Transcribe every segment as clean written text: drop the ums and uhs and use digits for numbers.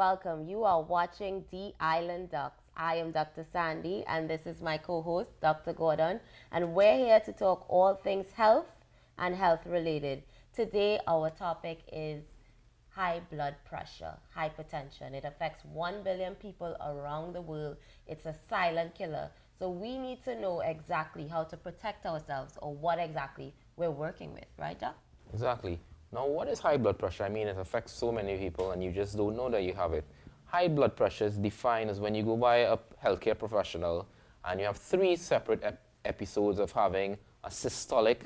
welcome. You are watching The Island Ducks. I am Dr. Sandy, and this is my co host, Dr. Gordan, and we're here to talk all things health and health related. Today, our topic is high blood pressure, hypertension. It affects 1 billion people around the world. It's a silent killer. So, we need to know exactly how to protect ourselves or what exactly we're working with, right, Doc? Exactly. Now, what is high blood pressure? I mean, it affects so many people and you just don't know that you have it. High blood pressure is defined as when you go by a healthcare professional and you have three separate episodes of having a systolic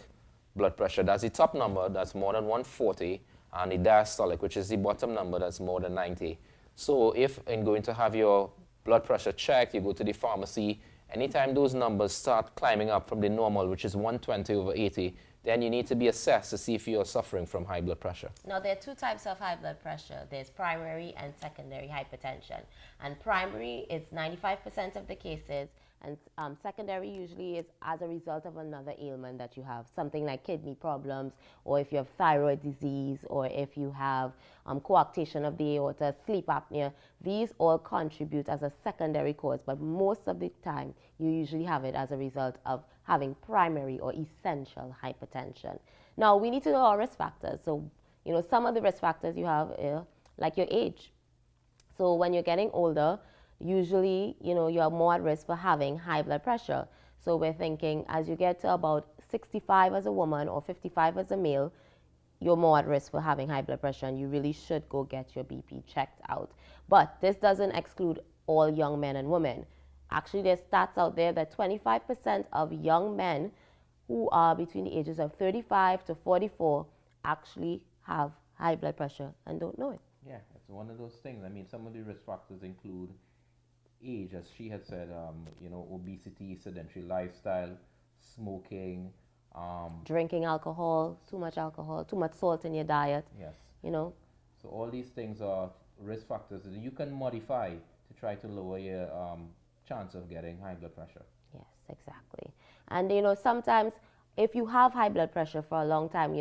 blood pressure. That's the top number, that's more than 140, and the diastolic, which is the bottom number, that's more than 90. So if in going to have your blood pressure checked, you go to the pharmacy, anytime those numbers start climbing up from the normal, which is 120 over 80, then you need to be assessed to see if you're suffering from high blood pressure. Now, there are two types of high blood pressure. There's primary and secondary hypertension. And primary is 95% of the cases, and secondary usually is as a result of another ailment that you have, something like kidney problems, or if you have thyroid disease, or if you have coarctation of the aorta, sleep apnea. These all contribute as a secondary cause, but most of the time you usually have it as a result of having primary or essential hypertension. Now, we need to know our risk factors. So, some of the risk factors you have, like your age. So when you're getting older, usually, you are more at risk for having high blood pressure. So we're thinking as you get to about 65 as a woman or 55 as a male, you're more at risk for having high blood pressure and you really should go get your BP checked out. But this doesn't exclude all young men and women. Actually, there's stats out there that 25% of young men who are between the ages of 35 to 44 actually have high blood pressure and don't know it. Yeah, it's one of those things. I mean, some of the risk factors include age, as she had said, obesity, sedentary lifestyle, smoking, Drinking alcohol, too much salt in your diet, yes. you know. So all these things are risk factors that you can modify to try to lower your chance of getting high blood pressure. Yes, exactly. And sometimes if you have high blood pressure for a long time,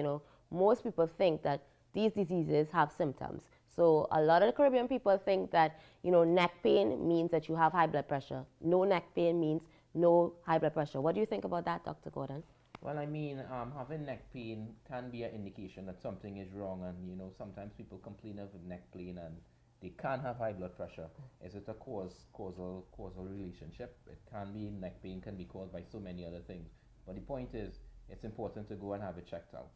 most people think that these diseases have symptoms. So a lot of the Caribbean people think that, neck pain means that you have high blood pressure. No neck pain means no high blood pressure. What do you think about that, Dr. Gordan? Well, I mean, having neck pain can be an indication that something is wrong, and sometimes people complain of neck pain and they can have high blood pressure. Is it a causal relationship? It can be. Neck pain can be caused by so many other things. But the point is, it's important to go and have it checked out.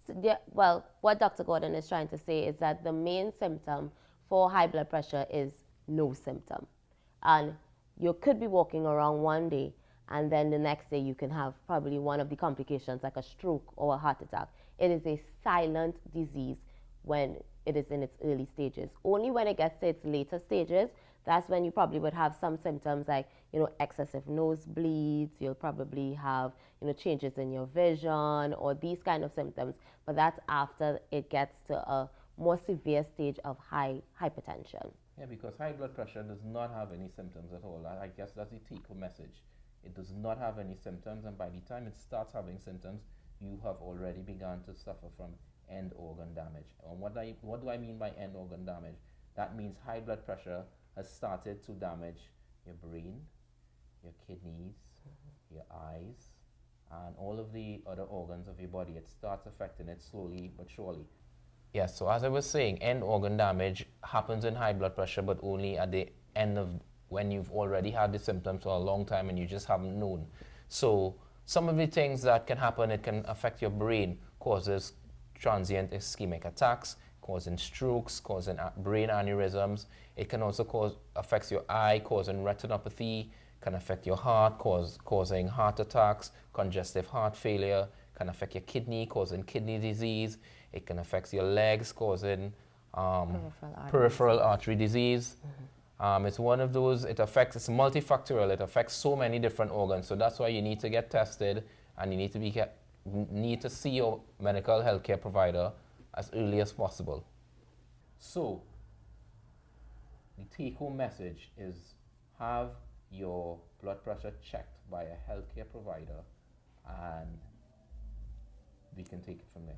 So, well, what Dr. Gordan is trying to say is that the main symptom for high blood pressure is no symptom. And you could be walking around one day and then the next day you can have probably one of the complications like a stroke or a heart attack. It is a silent disease when it is in its early stages. Only when it gets to its later stages, that's when you probably would have some symptoms like, excessive nosebleeds, you'll probably have, changes in your vision or these kind of symptoms, but that's after it gets to a more severe stage of hypertension. Yeah, because high blood pressure does not have any symptoms at all. I guess that's the take-home message. It does not have any symptoms, and by the time it starts having symptoms, you have already begun to suffer from end organ damage. And what do I mean by end organ damage? That means high blood pressure has started to damage your brain, your kidneys, your eyes, and all of the other organs of your body. It starts affecting it slowly but surely. Yes, so as I was saying, end organ damage happens in high blood pressure, but only at the end of when you've already had the symptoms for a long time and you just haven't known. So some of the things that can happen, it can affect your brain, causes transient ischemic attacks, causing strokes, causing brain aneurysms. It can also affects your eye, causing retinopathy, can affect your heart, causing heart attacks, congestive heart failure, can affect your kidney, causing kidney disease. It can affect your legs, causing peripheral artery disease. It's one of those, it's multifactorial, it affects so many different organs. So that's why you need to get tested and you need to see your medical healthcare provider as early as possible. So, the take-home message is have your blood pressure checked by a healthcare provider and we can take it from there.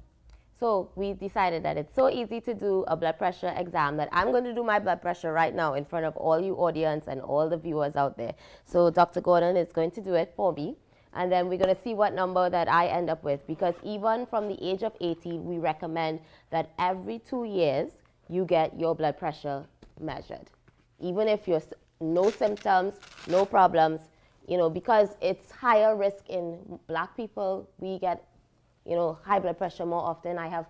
So we decided that it's so easy to do a blood pressure exam that I'm going to do my blood pressure right now in front of all you audience and all the viewers out there. So Dr. Gordan is going to do it for me. And then we're going to see what number that I end up with. Because even from the age of 80, we recommend that every 2 years you get your blood pressure measured. Even if you're no symptoms, no problems, you know, because it's higher risk in black people. We get, you know, high blood pressure more often. I have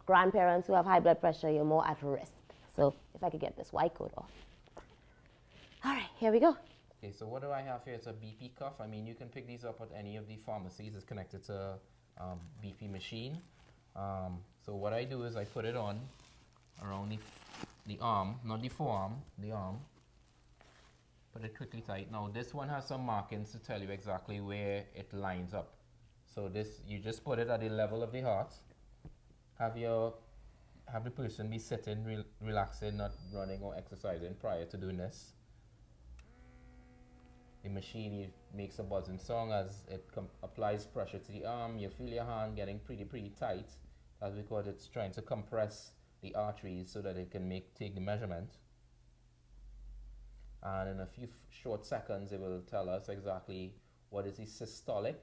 grandparents who have high blood pressure. You're more at risk. So if I could get this white coat off. All right, here we go. Okay, so what do I have here? It's a BP cuff. I mean, you can pick these up at any of the pharmacies. It's connected to a BP machine. So what I do is I put it on around the arm, not the forearm, the arm. Put it quickly tight. Now this one has some markings to tell you exactly where it lines up. So this, you just put it at the level of the heart. Have the person be sitting, relaxing, not running or exercising prior to doing this. The machine makes a buzzing song as it applies pressure to the arm. You feel your hand getting pretty tight. That's because it's trying to compress the arteries so that it can take the measurement. And in a few short seconds, it will tell us exactly what is the systolic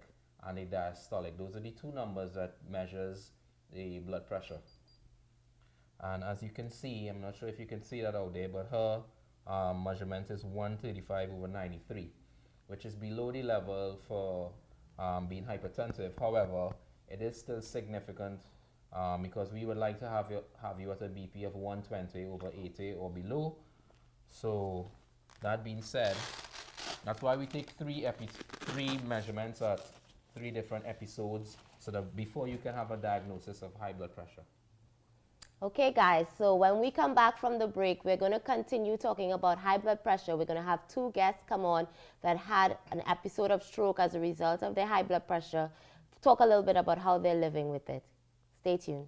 and the diastolic. Those are the two numbers that measures the blood pressure. And as you can see, I'm not sure if you can see that out there, but her measurement is 135/93, which is below the level for being hypertensive. However, it is still significant because we would like to have you at a BP of 120/80 or below. So that being said, that's why we take three measurements at 3 different episodes, so that before you can have a diagnosis of high blood pressure. Okay, guys, so when we come back from the break, we're going to continue talking about high blood pressure. We're going to have 2 guests come on that had an episode of stroke as a result of their high blood pressure, talk a little bit about how they're living with it. Stay tuned.